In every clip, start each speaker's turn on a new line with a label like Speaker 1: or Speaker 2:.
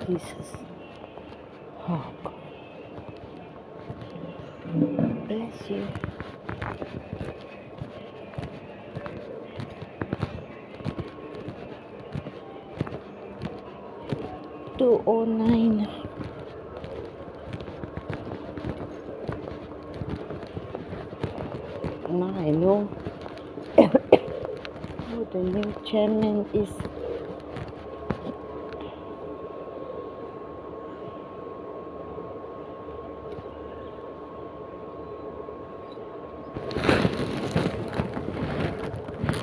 Speaker 1: pieces. Oh, God. Bless you. $209. Now I know who the new chairman is.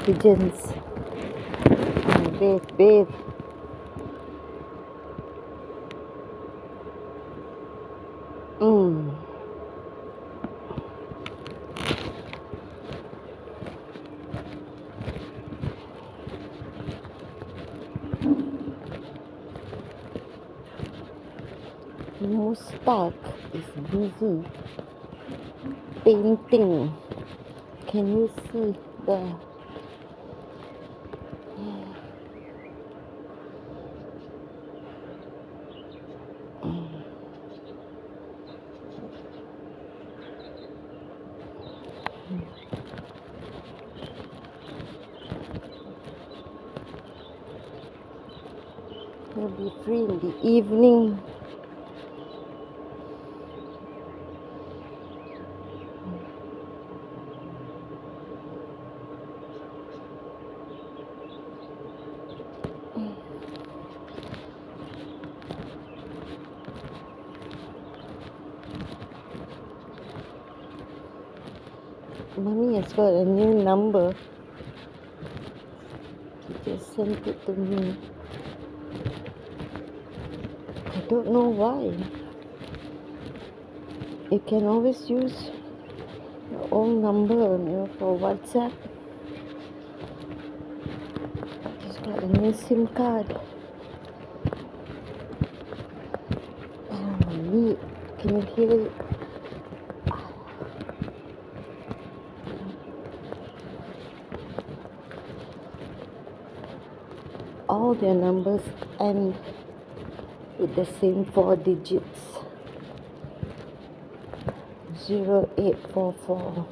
Speaker 1: Pigeons. Bathe. Mm. Mustaq is busy painting. Can you see there? He'll be free in the evening. Mommy has got a new number. She just sent it to me. I don't know why. You can always use your old number, for WhatsApp. She's got a new SIM card. Neat. Can you hear it? All their numbers end with the same 4 digits. 0844.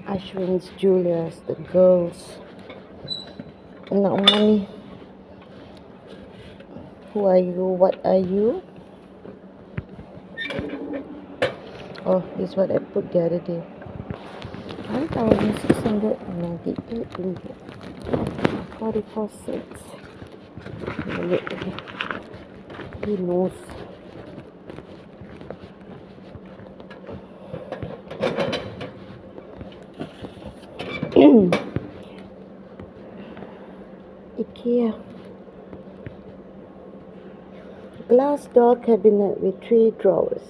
Speaker 1: Ashwin's, Julia's, the girls. Now, Mommy, who are you? What are you? Oh, this is what I put the other day. 1,698 ringgit. 44 cents. He knows. Ikea. Glass door cabinet with 3 drawers.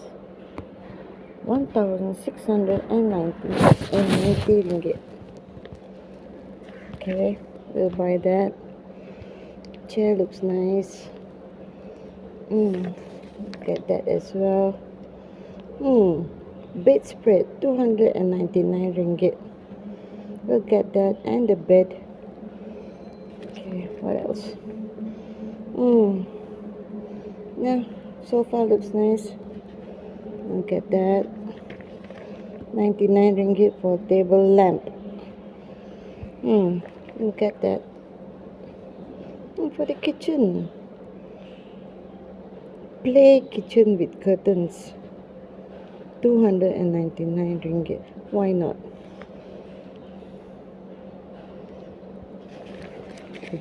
Speaker 1: 1,690 ringgit. Okay, we'll buy that. Chair looks nice. Get that as well. Bedspread, 299 ringgit. We'll get that, and the bed. Okay, what else? Yeah, sofa looks nice. I'll get that. 99 ringgit for table lamp. We'll get that. For the kitchen. Play kitchen with curtains. 299 ringgit. Why not?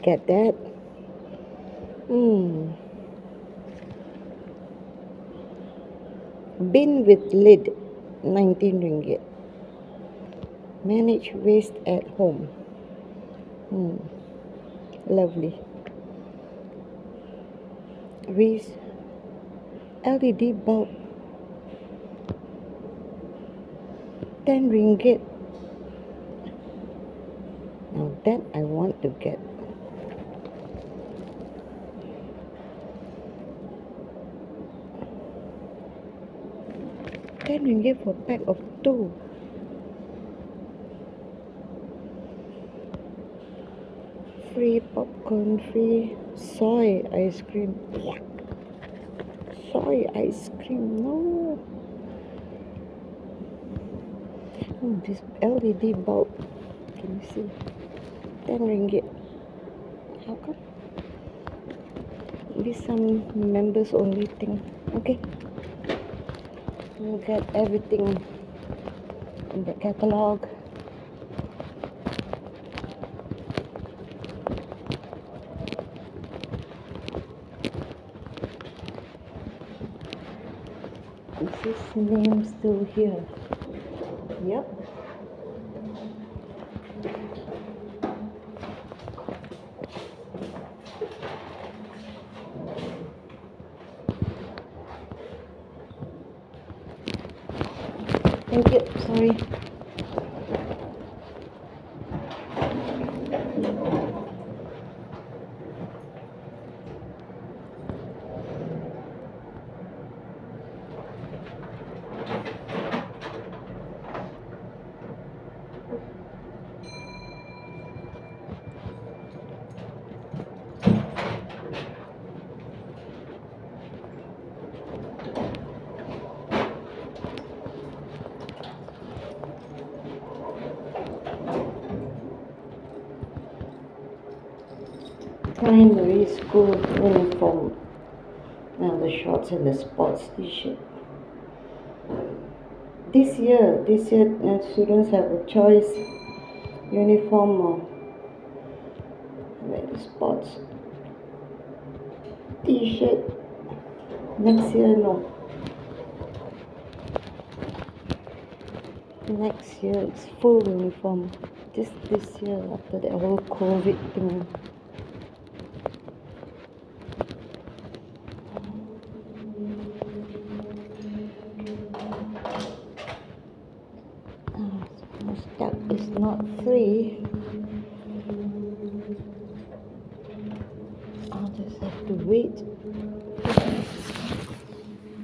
Speaker 1: Get that. Bin with lid. 19 ringgit. Manage waste at home. Lovely. LED bulb. 10 ringgit. Now that I want to get. $10 for a pack of 2. Free popcorn, free soy ice cream. Soy ice cream, no. Oh, this LED bulb. Can you see? 10 ringgit. How come? Maybe some members only thing. Okay. We'll get everything in the catalog. Is his name still here? Yep. Thank you. Sorry. Primary school uniform. Now the shorts and the sports t-shirt. This year, students have a choice uniform or sports t-shirt. Next year, no. Next year it's full uniform. Just this year after the whole COVID thing. Stock is not free. I'll just have to wait.